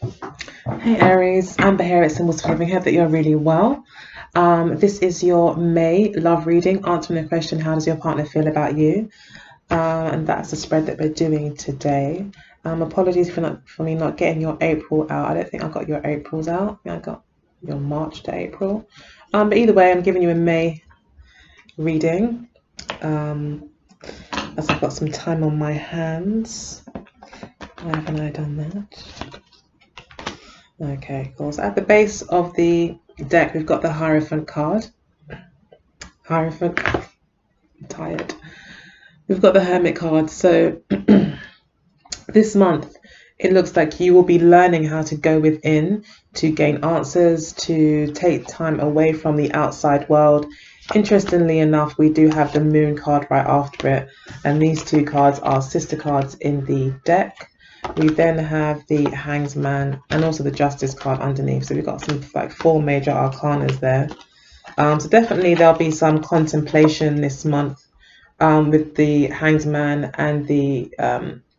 Hey Aries, Amber here at Symbols for Living. Hope that you're really well. This is your May love reading, answering the question, how does your partner feel about you? And that's the spread that we're doing today. Apologies for me not getting your April out. I don't think I got your Aprils out. I got your March to April. But either way, I'm giving you a May reading. As I've got some time on my hands. Why haven't I done that? Okay, cool. So at the base of the deck, we've got the Hierophant card. Hierophant, I'm tired. We've got the Hermit card. So this month, it looks like you will be learning how to go within to gain answers, to take time away from the outside world. Interestingly enough, we do have the Moon card right after it, and these two cards are sister cards in the deck. We then have the Hanged Man and also the Justice card underneath. So we've got some like 4 major arcanas there. So definitely there'll be some contemplation this month with the Hanged Man and the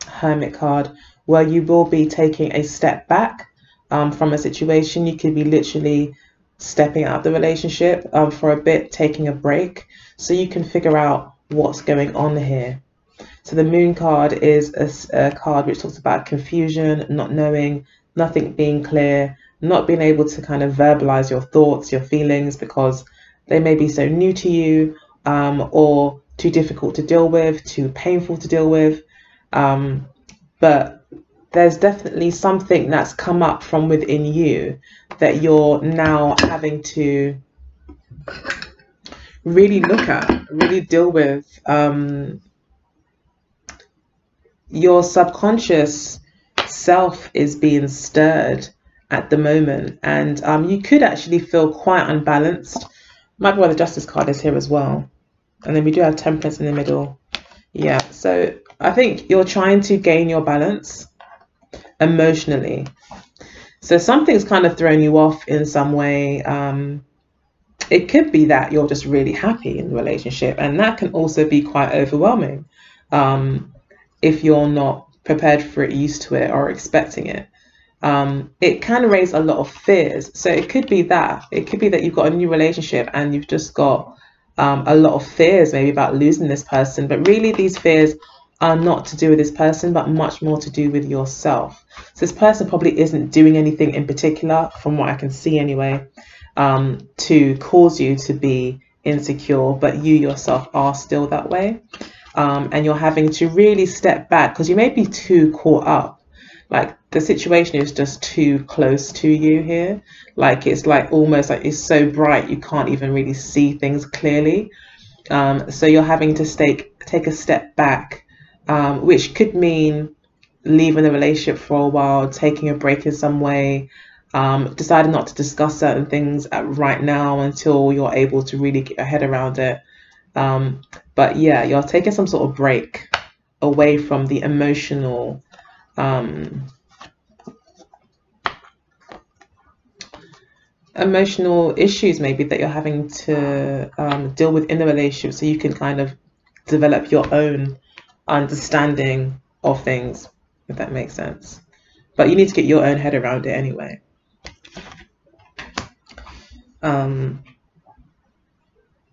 Hermit card, where you will be taking a step back from a situation. You could be literally stepping out of the relationship for a bit, taking a break, so you can figure out what's going on here. So the Moon card is a card which talks about confusion, not knowing, nothing being clear, not being able to kind of verbalize your thoughts, your feelings, because they may be so new to you or too difficult to deal with, too painful to deal with. But there's definitely something that's come up from within you that you're now having to really look at, really deal with. Your subconscious self is being stirred at the moment, and you could actually feel quite unbalanced. Might be why the Justice card is here as well. And then we do have Temperance in the middle. Yeah, so I think you're trying to gain your balance emotionally. So something's kind of thrown you off in some way. It could be that you're just really happy in the relationship, and that can also be quite overwhelming. If you're not prepared for it, used to it, or expecting it. It can raise a lot of fears. So it could be that. It could be that you've got a new relationship and you've just got a lot of fears maybe about losing this person. But really these fears are not to do with this person, but much more to do with yourself. So this person probably isn't doing anything in particular, from what I can see anyway, to cause you to be insecure, but you yourself are still that way. And you're having to really step back because you may be too caught up. Like the situation is just too close to you here. Like it's like almost like it's so bright you can't even really see things clearly. So you're having to take a step back, which could mean leaving the relationship for a while, taking a break in some way, deciding not to discuss certain things right now until you're able to really get your head around it. But yeah, you're taking some sort of break away from the emotional issues maybe that you're having to deal with in the relationship, so you can kind of develop your own understanding of things, if that makes sense. But you need to get your own head around it anyway.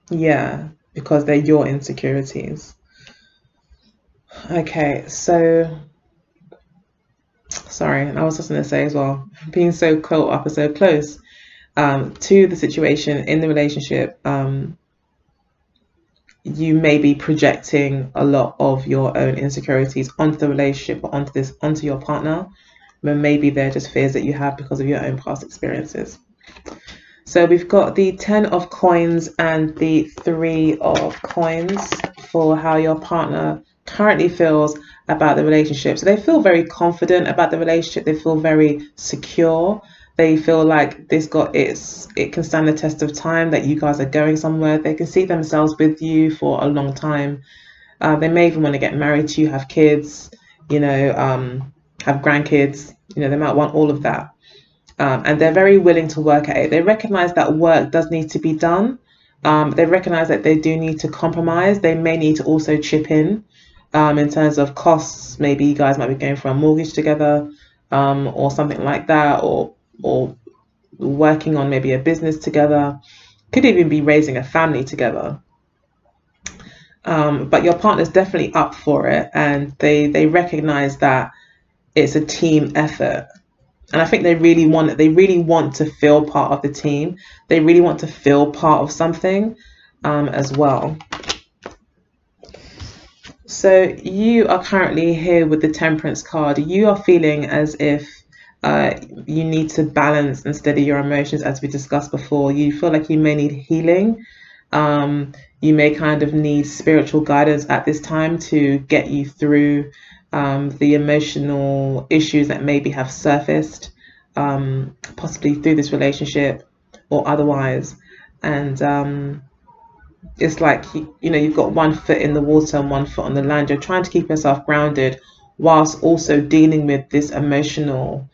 Yeah, because they're your insecurities. Okay, so sorry, I was just going to say as well, being so caught up and so close to the situation in the relationship, you may be projecting a lot of your own insecurities onto the relationship or onto your partner, but maybe they're just fears that you have because of your own past experiences. So we've got the 10 of coins and the 3 of coins for how your partner currently feels about the relationship. So they feel very confident about the relationship. They feel very secure. They feel like it can stand the test of time, that you guys are going somewhere. They can see themselves with you for a long time. They may even want to get married to you, have kids, have grandkids. They might want all of that. And they're very willing to work at it. They recognize that work does need to be done. They recognize that they do need to compromise. They may need to also chip in terms of costs. Maybe you guys might be going for a mortgage together. or something like that, or working on maybe a business together. Could even be raising a family together. But your partner's definitely up for it, and they recognize that it's a team effort. And I think they really want to feel part of the team. They really want to feel part of something as well. So you are currently here with the Temperance card. You are feeling as if you need to balance and steady your emotions, as we discussed before. You feel like you may need healing. You may kind of need spiritual guidance at this time to get you through the emotional issues that maybe have surfaced, possibly through this relationship or otherwise. And it's like, you've got one foot in the water and one foot on the land. You're trying to keep yourself grounded whilst also dealing with this emotional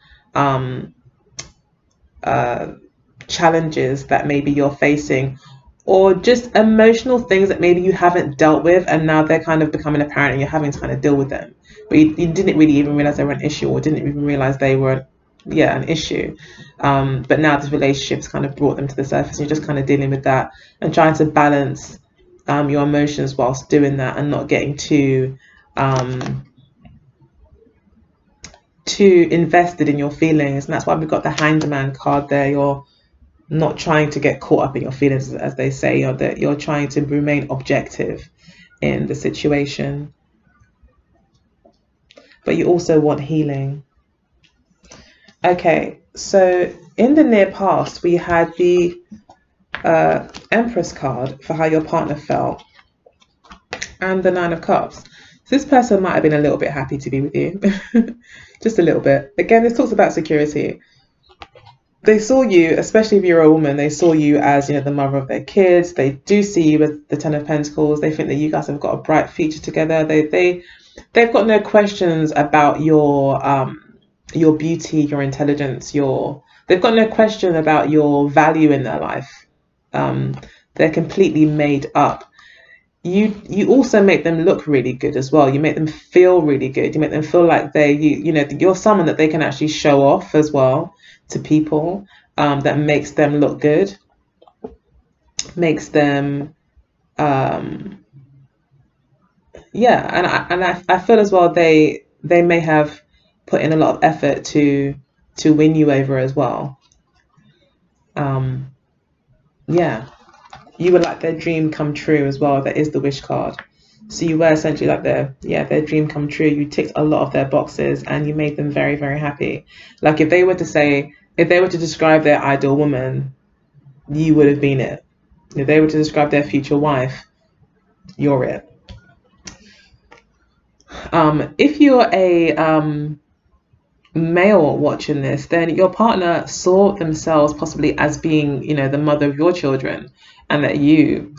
challenges that maybe you're facing, or just emotional things that maybe you haven't dealt with, and now they're kind of becoming apparent and you're having to kind of deal with them, but you didn't really even realize they were an issue, or didn't even realize they were an issue, but now this relationship's kind of brought them to the surface, and you're just kind of dealing with that and trying to balance your emotions whilst doing that, and not getting too invested in your feelings. And that's why we've got the Hanged Man card there. You're not trying to get caught up in your feelings, as they say, or that you're trying to remain objective in the situation, but you also want healing. Okay, so in the near past, we had the Empress card for how your partner felt, and the Nine of Cups. So this person might have been a little bit happy to be with you, just a little bit. Again, this talks about security. They saw you, especially if you're a woman, they saw you as, the mother of their kids. They do see you with the Ten of Pentacles. They think that you guys have got a bright future together. They've got no questions about your beauty, your intelligence, they've got no question about your value in their life. They're completely made up. You also make them look really good as well. You make them feel really good. You make them feel like you're someone that they can actually show off as well to people, that makes them look good, makes them and I feel as well they may have put in a lot of effort to win you over as well. You were like their dream come true as well. That is the Wish card. So you were essentially like their dream come true. You ticked a lot of their boxes and you made them very, very happy. Like if they were to describe their ideal woman, you would have been it. If they were to describe their future wife, you're it. If you're a male watching this, then your partner saw themselves possibly as being, the mother of your children, and that you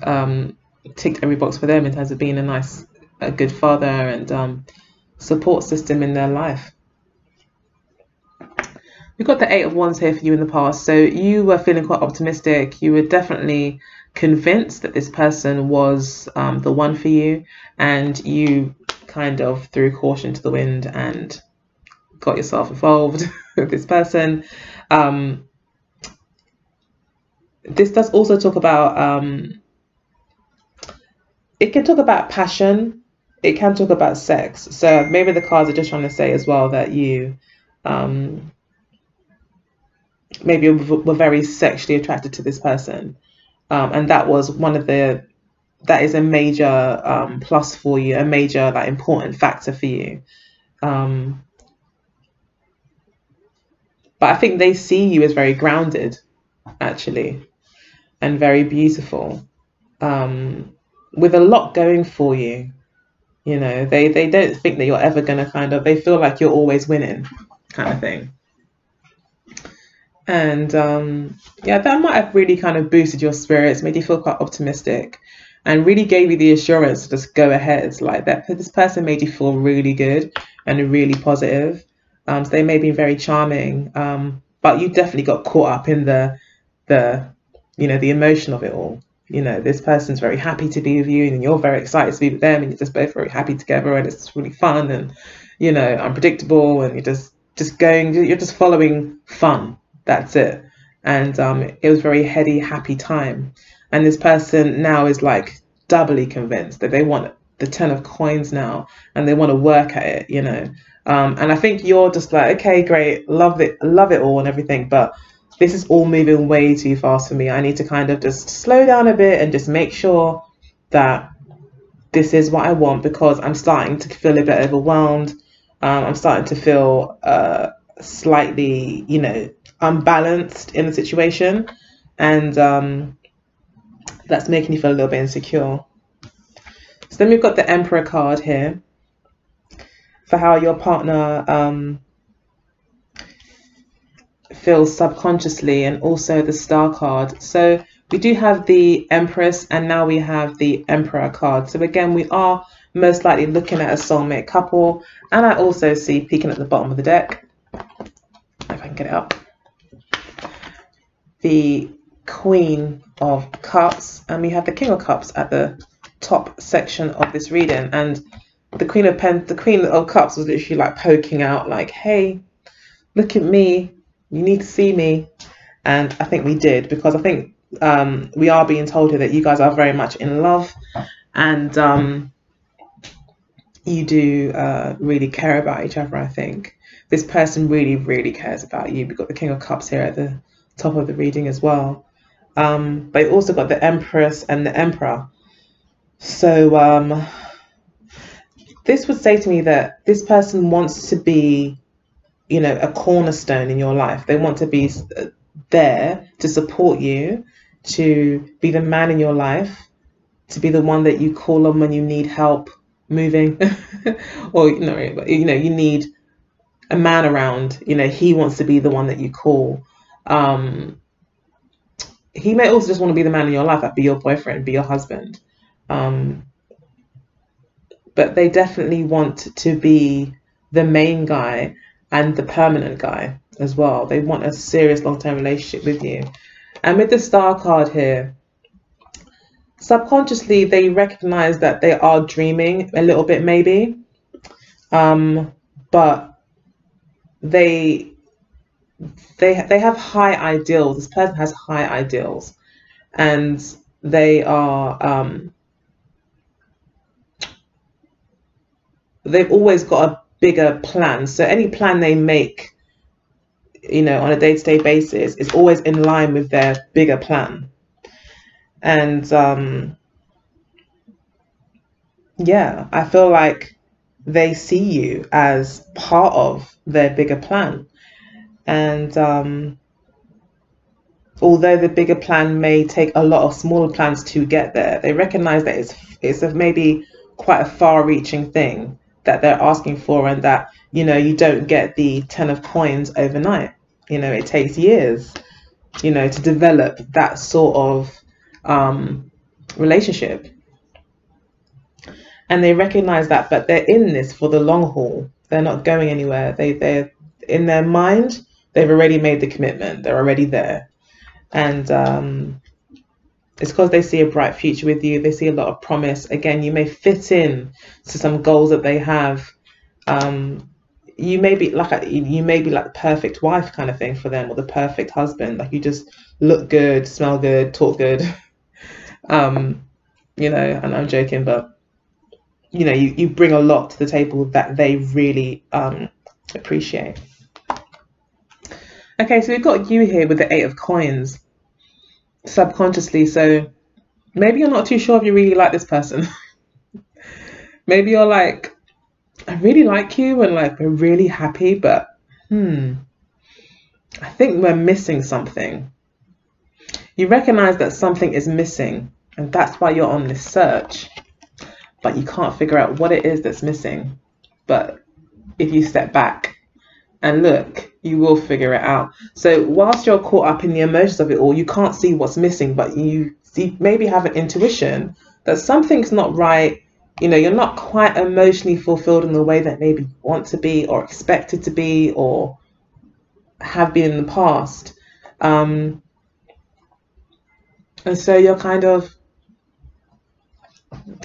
ticked every box for them in terms of being a good father and support system in their life. We've got the Eight of Wands here for you in the past. So you were feeling quite optimistic. You were definitely convinced that this person was the one for you, and you kind of threw caution to the wind and got yourself involved with this person. This does also talk about, it can talk about passion, it can talk about sex. So maybe the cards are just trying to say as well that you maybe were very sexually attracted to this person, and that was that is a major plus for you, a major important factor for you. But I think they see you as very grounded, actually, and very beautiful, with a lot going for you. They don't think that you're ever going to they feel like you're always winning, kind of thing. And that might have really kind of boosted your spirits, made you feel quite optimistic, and really gave you the assurance to just go ahead. Like that, this person made you feel really good and really positive. So they may be very charming, but you definitely got caught up in the emotion of it all. This person's very happy to be with you, and you're very excited to be with them, and you're just both very happy together, and it's really fun and unpredictable, and you're just just going, you're just following fun. That's it. And it was a very heady, happy time. And this person now is like doubly convinced that they want the 10 of coins now, and they want to work at it, you know. And I think you're just like, okay, great, love it all and everything, but this is all moving way too fast for me. I need to kind of just slow down a bit and just make sure that this is what I want, because I'm starting to feel a bit overwhelmed. I'm starting to feel slightly, you know, unbalanced in the situation, and that's making you feel a little bit insecure. So then we've got the Emperor card here for how your partner feels subconsciously, and also the Star card. So we do have the Empress, and now we have the Emperor card. So again, we are most likely looking at a soulmate couple. And I also see, peeking at the bottom of the deck, if I can get it up, the Queen of Cups, and we have the King of Cups at the top section of this reading. And the Queen of Cups was literally like poking out, like, hey, look at me, you need to see me. And I think we did, because I think we are being told here that you guys are very much in love, and you do really care about each other. I think this person really, really cares about you. We've got the King of Cups here at the top of the reading as well. But you've also got the Empress and the Emperor. So this would say to me that this person wants to be, you know, a cornerstone in your life. They want to be there to support you, to be the man in your life, to be the one that you call on when you need help moving, or you know, you need a man around. You know, he wants to be the one that you call. He may also just want to be the man in your life, like be your boyfriend, be your husband. But they definitely want to be the main guy and the permanent guy as well. They want a serious long-term relationship with you. And with the Star card here, subconsciously they recognize that they are dreaming a little bit, maybe, but they have high ideals. This person has high ideals, and they are they've always got a bigger plan. So any plan they make, you know, on a day-to-day basis is always in line with their bigger plan. And yeah, I feel like they see you as part of their bigger plan. And although the bigger plan may take a lot of smaller plans to get there, they recognize that it's maybe quite a far-reaching thing that they're asking for, and that, you know, you don't get the 10 of coins overnight. You know, it takes years, you know, to develop that sort of relationship. And they recognize that, but they're in this for the long haul. They're not going anywhere. They're in their mind, they've already made the commitment. They're already there. And it's because they see a bright future with you. They see a lot of promise. Again, you may fit in to some goals that they have. You may be like the perfect wife kind of thing for them, or the perfect husband. Like, you just look good, smell good, talk good. You know, and I'm joking, but you know, you bring a lot to the table that they really appreciate. Okay, so we've got you here with the 8 of coins subconsciously. So maybe you're not too sure if you really like this person. Maybe you're like, I really like you, and like, we're really happy, but I think we're missing something. You recognize that something is missing, and that's why you're on this search, but you can't figure out what it is that's missing. But if you step back and look, you will figure it out. So whilst you're caught up in the emotions of it all, you can't see what's missing, but you maybe have an intuition that something's not right. You know, you're not quite emotionally fulfilled in the way that maybe you want to be, or expected to be, or have been in the past. And so you're kind of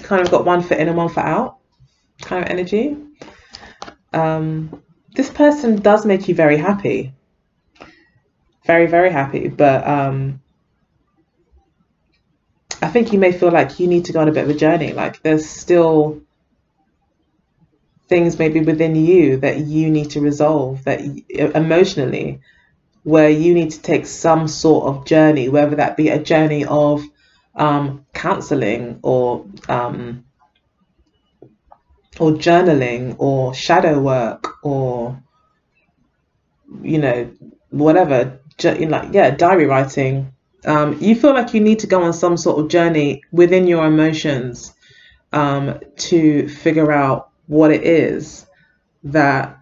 got one foot in and one foot out kind of energy. this person does make you very happy, very, very happy, but I think you may feel like you need to go on a bit of a journey. Like there's still things maybe within you that you need to resolve, that emotionally, where you need to take some sort of journey, whether that be a journey of counseling or journaling or shadow work or whatever, like, yeah, diary writing. You feel like you need to go on some sort of journey within your emotions to figure out what it is that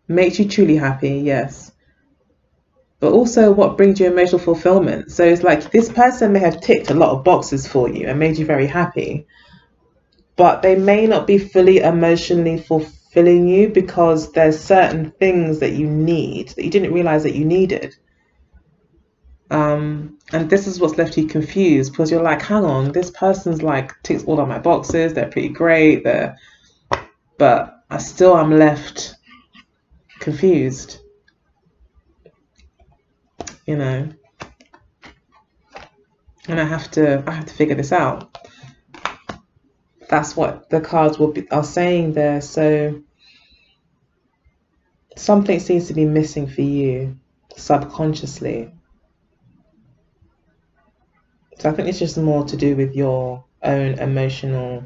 makes you truly happy, yes, but also what brings you emotional fulfillment. So it's like this person may have ticked a lot of boxes for you and made you very happy, but they may not be fully emotionally fulfilling you because there's certain things that you need that you didn't realize that you needed. And this is what's left you confused, because you're like, hang on, this person's like ticks all of my boxes, they're pretty great, but I still am left confused, and I have to figure this out. That's what the cards are saying there. So something seems to be missing for you subconsciously. So I think it's just more to do with your own emotional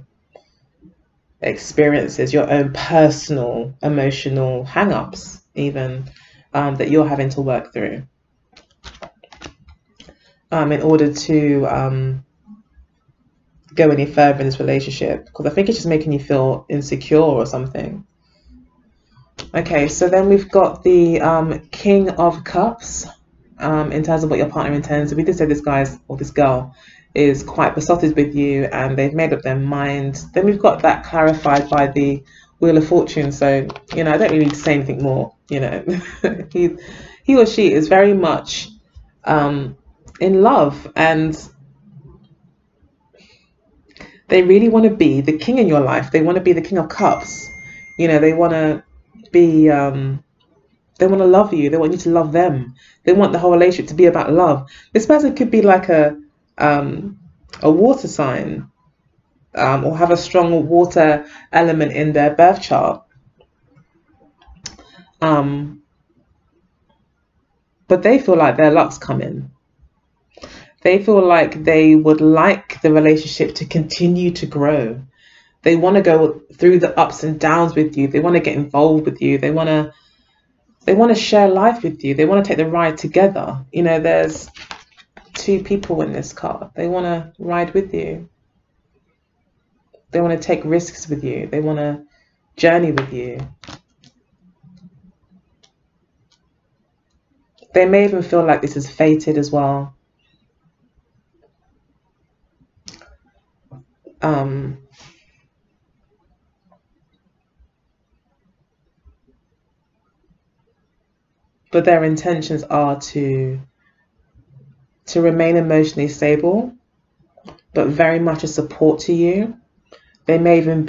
experiences, your own personal emotional hang-ups even, that you're having to work through in order to go any further in this relationship, because I think it's just making you feel insecure or something. Okay, so then we've got the King of Cups. In terms of what your partner intends. So we did say this guy's or this girl is quite besotted with you and they've made up their mind. Then we've got that clarified by the Wheel of Fortune. So, I don't really need to say anything more. He or she is very much in love, and they really want to be the king in your life. They want to be the King of Cups. They want to be they want to love you. They want you to love them. They want the whole relationship to be about love. This person could be like a water sign, or have a strong water element in their birth chart. But they feel like their luck's coming. They feel like they would like the relationship to continue to grow. They want to go through the ups and downs with you. They want to get involved with you. They want to share life with you. They want to take the ride together. There's two people in this card. They want to ride with you. They want to take risks with you. They want to journey with you. They may even feel like this is fated as well. But their intentions are to remain emotionally stable, but very much a support to you. They may even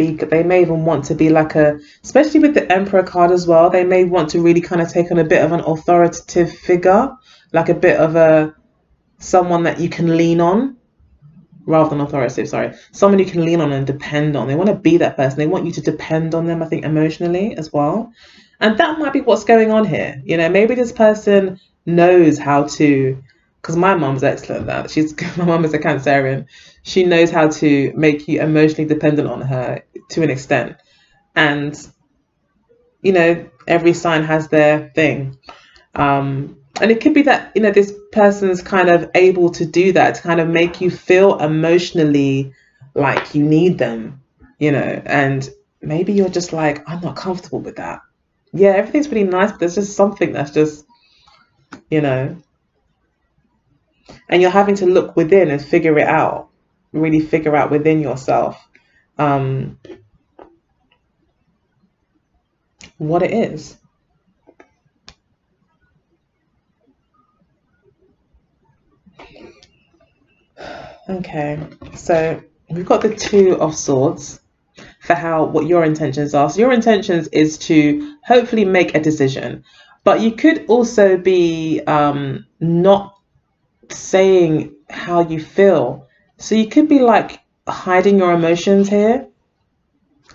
want to be like especially with the Emperor card as well, they may want to really kind of take on a bit of an authoritative figure, like a bit of someone that you can lean on, rather than authoritative, sorry. Someone you can lean on and depend on. They want to be that person. They want you to depend on them, I think, emotionally as well. And that might be what's going on here. Maybe this person knows how to, because my mom's excellent at that. My mom is a Cancerian. She knows how to make you emotionally dependent on her to an extent. And, every sign has their thing. And it could be that, this person's kind of able to do that, to kind of make you feel emotionally like you need them, and maybe you're just like, I'm not comfortable with that. Yeah, everything's pretty nice, but there's just something that's just, and you're having to look within and figure it out, really figure out within yourself what it is. Okay, so we've got the Two of Swords. for what your intentions are. So your intentions is to hopefully make a decision, but you could also be not saying how you feel. So you could be like hiding your emotions here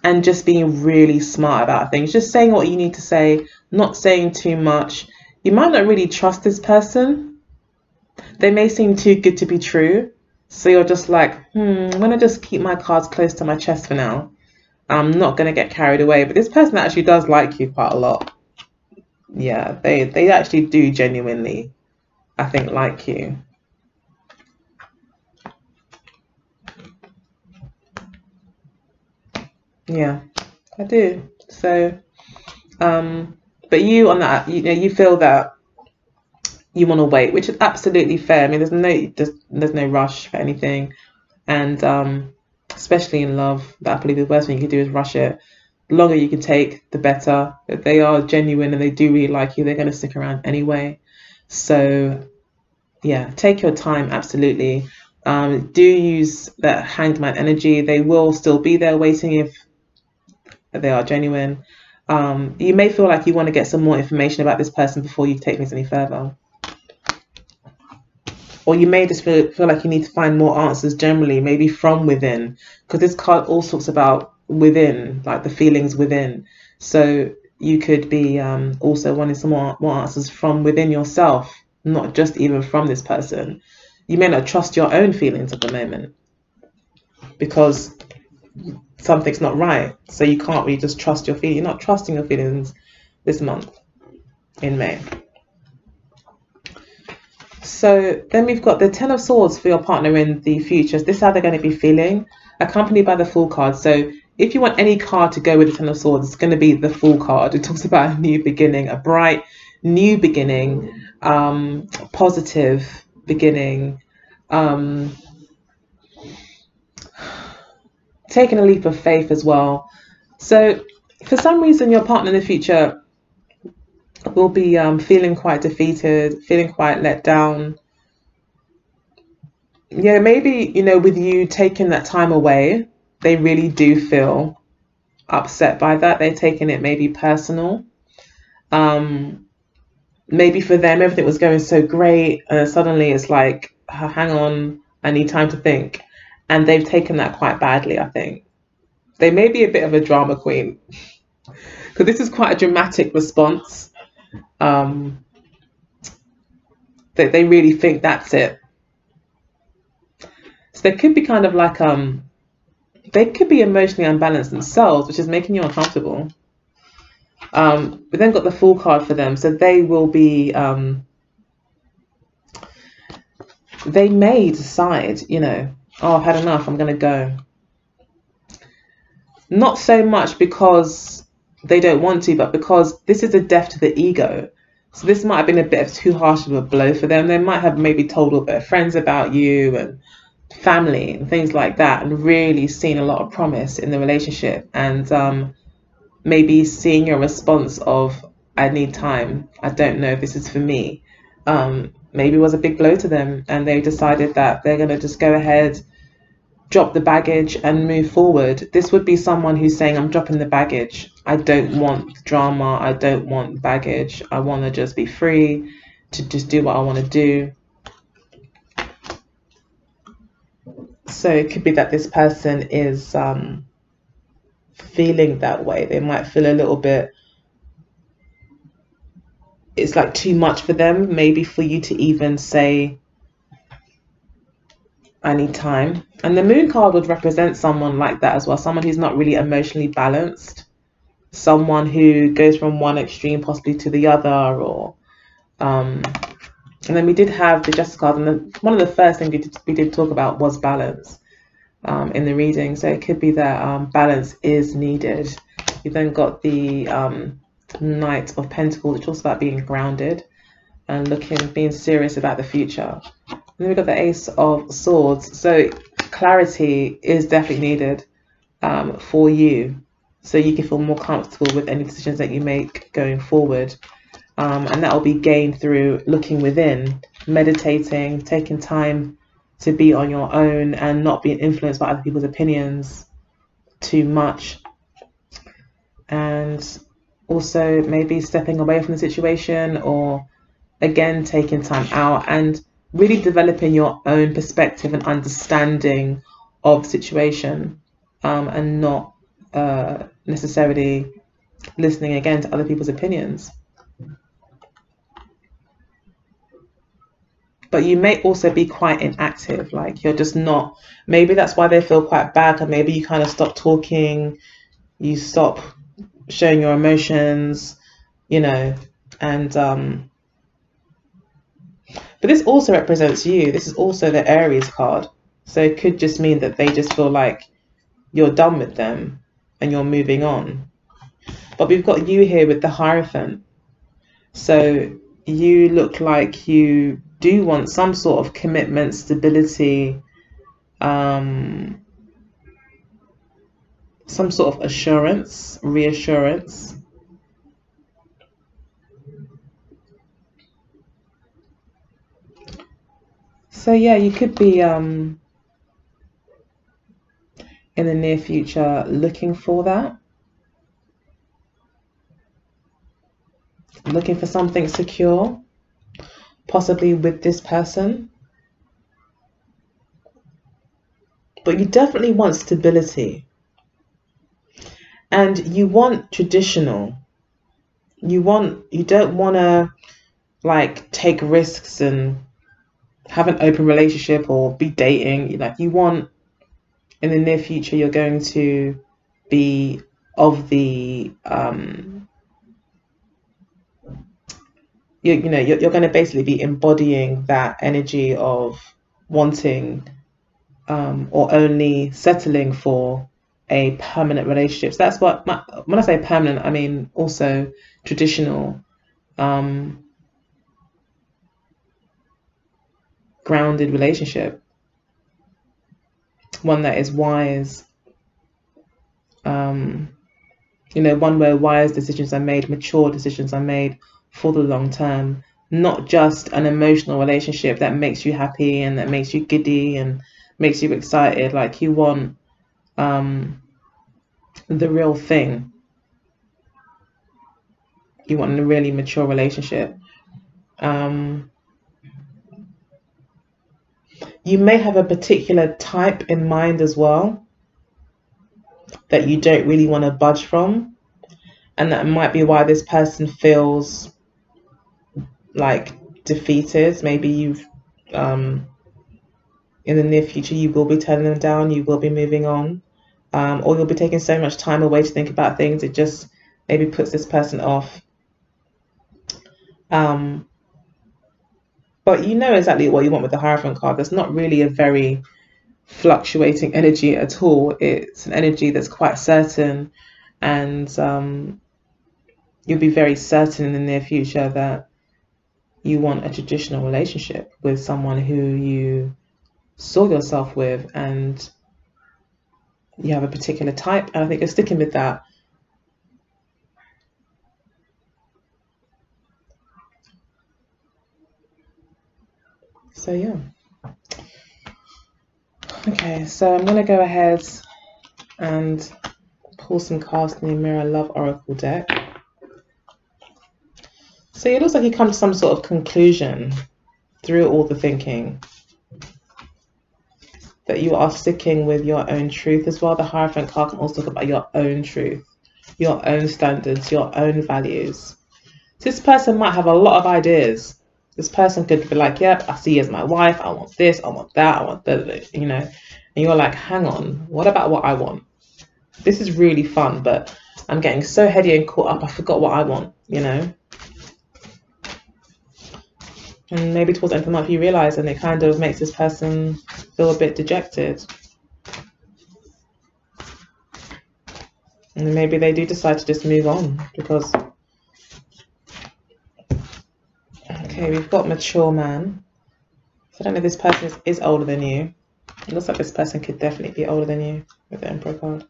and just being really smart about things, just saying what you need to say, not saying too much. You might not really trust this person. They may seem too good to be true. So you're just like, I'm going to just keep my cards close to my chest for now. I'm not going to get carried away. But this person actually does like you quite a lot. Yeah, they actually do genuinely, I think, like you. Yeah, I do. So, but you on that, you feel that you want to wait, which is absolutely fair. I mean, there's no rush for anything, and especially in love, that probably the worst thing you can do is rush it. The longer you can take, the better. If they are genuine and they do really like you, they're going to stick around anyway. So yeah, take your time, absolutely. Do use that hanged man energy. They will still be there waiting if they are genuine. You may feel like you want to get some more information about this person before you take things any further. Or you may just feel like you need to find more answers generally, maybe from within, because this card also talks about within, like the feelings within. So you could be also wanting some more answers from within yourself, not just even from this person. You may not trust your own feelings at the moment because something's not right. So you can't really just trust your feelings. You're not trusting your feelings this month in May. So then we've got the Ten of Swords for your partner in the future. This is how they're going to be feeling, accompanied by the Fool card. So if you want any card to go with the Ten of Swords, it's going to be the Fool card. It talks about a new beginning, a bright new beginning, positive beginning, taking a leap of faith as well. So for some reason, your partner in the future will be feeling quite defeated, feeling quite let down. Yeah, maybe, with you taking that time away, they really do feel upset by that. They're taking it maybe personal. Maybe for them, everything was going so great, and suddenly it's like, hang on, I need time to think. And they've taken that quite badly, I think. They may be a bit of a drama queen, because this is quite a dramatic response. They really think that's it. So they could be kind of like, they could be emotionally unbalanced themselves, which is making you uncomfortable. We then got the Fool card for them. So they will be, they may decide, oh, I've had enough, I'm going to go. Not so much because they don't want to, but because this is a death to the ego. So this might have been a bit of too harsh of a blow for them. They might have maybe told all their friends about you and family and things like that, and really seen a lot of promise in the relationship, and maybe seeing your response of, I need time, I don't know if this is for me, maybe was a big blow to them, and they decided that they're going to just go ahead, drop the baggage and move forward. This would be someone who's saying, I'm dropping the baggage. I don't want drama. I don't want baggage. I want to just be free to just do what I want to do. So it could be that this person is feeling that way. They might feel a little bit, it's like too much for them, maybe for you to even say, I need time. And the Moon card would represent someone like that as well, someone who's not really emotionally balanced, someone who goes from one extreme possibly to the other, or and then we did have the Justice card, and one of the first things we did talk about was balance in the reading. So it could be that balance is needed. You then got the Knight of Pentacles, which talks about being grounded and being serious about the future. And then we've got the Ace of Swords. So clarity is definitely needed for you, so you can feel more comfortable with any decisions that you make going forward. And that will be gained through looking within, meditating, taking time to be on your own and not being influenced by other people's opinions. too much, and also maybe stepping away from the situation, or again taking time out and really developing your own perspective and understanding of the situation, and not necessarily listening again to other people's opinions. But you may also be quite inactive, like you're just not, maybe that's why they feel quite bad, and maybe you kind of stop talking, you stop showing your emotions, and but this also represents you. This is also the Aries card, so it could just mean that they just feel like you're done with them and you're moving on. But we've got you here with the Hierophant, so you look like you do want some sort of commitment, stability, some sort of assurance, reassurance. So yeah, you could be in the near future looking for that, looking for something secure, possibly with this person. But you definitely want stability, and you want traditional. You don't want to like take risks and have an open relationship or be dating. Like you want, in the near future, you're going to be of the you're going to basically be embodying that energy of wanting, or only settling for a permanent relationship. So that's what when I say permanent, I mean also traditional, grounded relationship, one that is wise, one where wise decisions are made, mature decisions are made for the long term, not just an emotional relationship that makes you happy and that makes you giddy and makes you excited. Like you want the real thing. You want a really mature relationship. You may have a particular type in mind as well that you don't really want to budge from, and that might be why this person feels like defeated. Maybe you've in the near future you will be turning them down, you will be moving on, or you'll be taking so much time away to think about things, it just maybe puts this person off. But you know exactly what you want with the Hierophant card. There's not really a very fluctuating energy at all. It's an energy that's quite certain, and you'll be very certain in the near future that you want a traditional relationship with someone who you saw yourself with, and you have a particular type, and I think you're sticking with that. So yeah. Okay, so I'm going to go ahead and pull some cards from the Mirror Love Oracle deck. So it looks like you come to some sort of conclusion through all the thinking, that you are sticking with your own truth as well. The Hierophant card can also talk about your own truth, your own standards, your own values. So this person might have a lot of ideas. This person could be like, yep, I see you as my wife, I want this, I want that, I want that, and you're like, hang on, what about what I want? This is really fun, but I'm getting so heady and caught up, I forgot what I want, And maybe towards the end of the month you realize, and it kind of makes this person feel a bit dejected. And maybe they do decide to just move on because... Okay, we've got mature man. So I don't know if this person is older than you. It looks like this person could definitely be older than you with the Emperor card.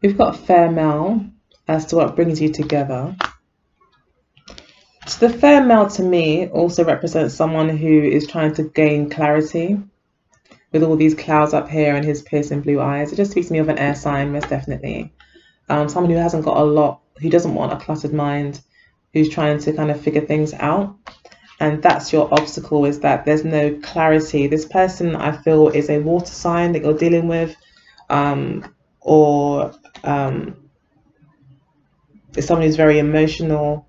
We've got fair male as to what brings you together. So the fair male to me also represents someone who is trying to gain clarity with all these clouds up here and his piercing blue eyes. It just speaks to me of an air sign, most definitely. Someone who hasn't got a lot, who doesn't want a cluttered mind, who's trying to kind of figure things out. And that's your obstacle, is that there's no clarity. This person, I feel, is a water sign that you're dealing with, or it's someone who's very emotional,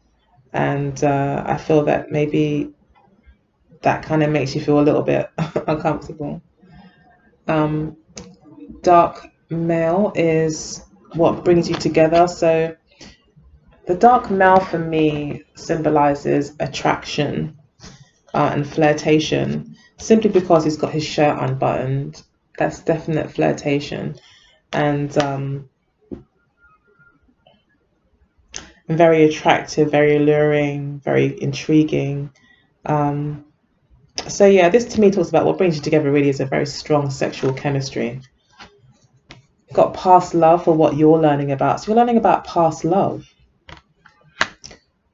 and I feel that maybe that kind of makes you feel a little bit uncomfortable. Dark male is what brings you together. So the dark male for me symbolizes attraction and flirtation, simply because he's got his shirt unbuttoned. That's definite flirtation, and very attractive, very alluring, very intriguing. So yeah, this to me talks about what brings you together really is a very strong sexual chemistry. Got past love for what you're learning about. So you're learning about past love.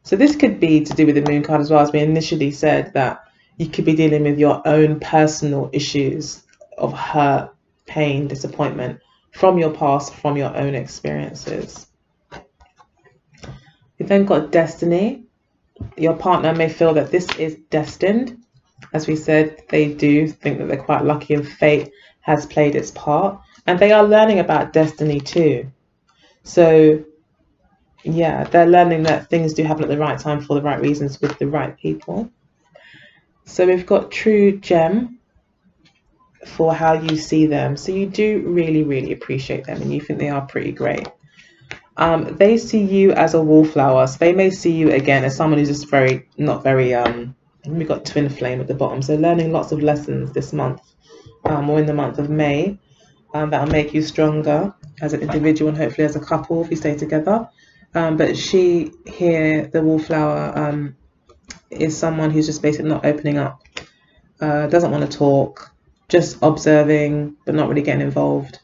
So this could be to do with the moon card as well, as we initially said, that you could be dealing with your own personal issues of hurt, pain, disappointment from your past, from your own experiences. You've then got destiny. Your partner may feel that this is destined. As we said, they do think that they're quite lucky and fate has played its part. And they are learning about destiny too. So yeah, they're learning that things do happen at the right time for the right reasons with the right people. So we've got true gem for how you see them. So you do really, really appreciate them and you think they are pretty great. They see you as a wallflower. So they may see you again as someone who's just not very, we've got twin flame at the bottom. So learning lots of lessons this month, or in the month of May, that'll make you stronger as an individual and hopefully as a couple if you stay together. But she here, the wallflower, is someone who's just basically not opening up, doesn't want to talk, just observing, but not really getting involved.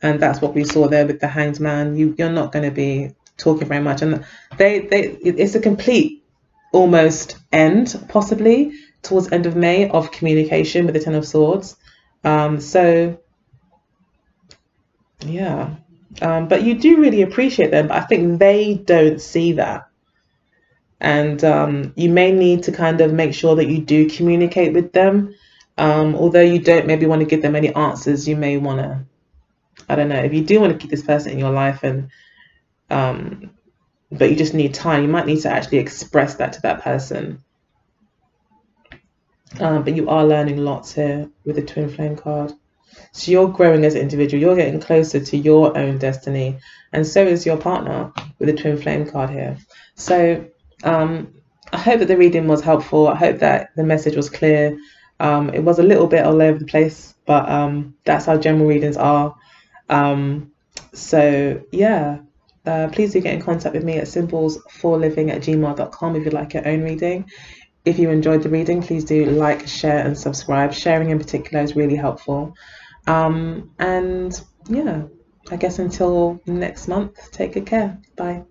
And that's what we saw there with the Hanged Man. You're not going to be talking very much. And it's a complete almost end, possibly, towards end of May, of communication with the Ten of Swords. So, yeah. But you do really appreciate them, but I think they don't see that. And you may need to kind of make sure that you do communicate with them. Although you don't maybe want to give them any answers, you may want to, I don't know, if you do want to keep this person in your life, and but you just need time, you might need to actually express that to that person. But you are learning lots here with the twin flame card. So you're growing as an individual, you're getting closer to your own destiny, and so is your partner with the twin flame card here. So I hope that the reading was helpful. I hope that the message was clear. It was a little bit all over the place, but that's how general readings are. So yeah, please do get in contact with me at symbolsforliving@gmail.com if you'd like your own reading. If you enjoyed the reading, please do like, share and subscribe. Sharing in particular is really helpful. And yeah, I guess until next month, take good care. Bye.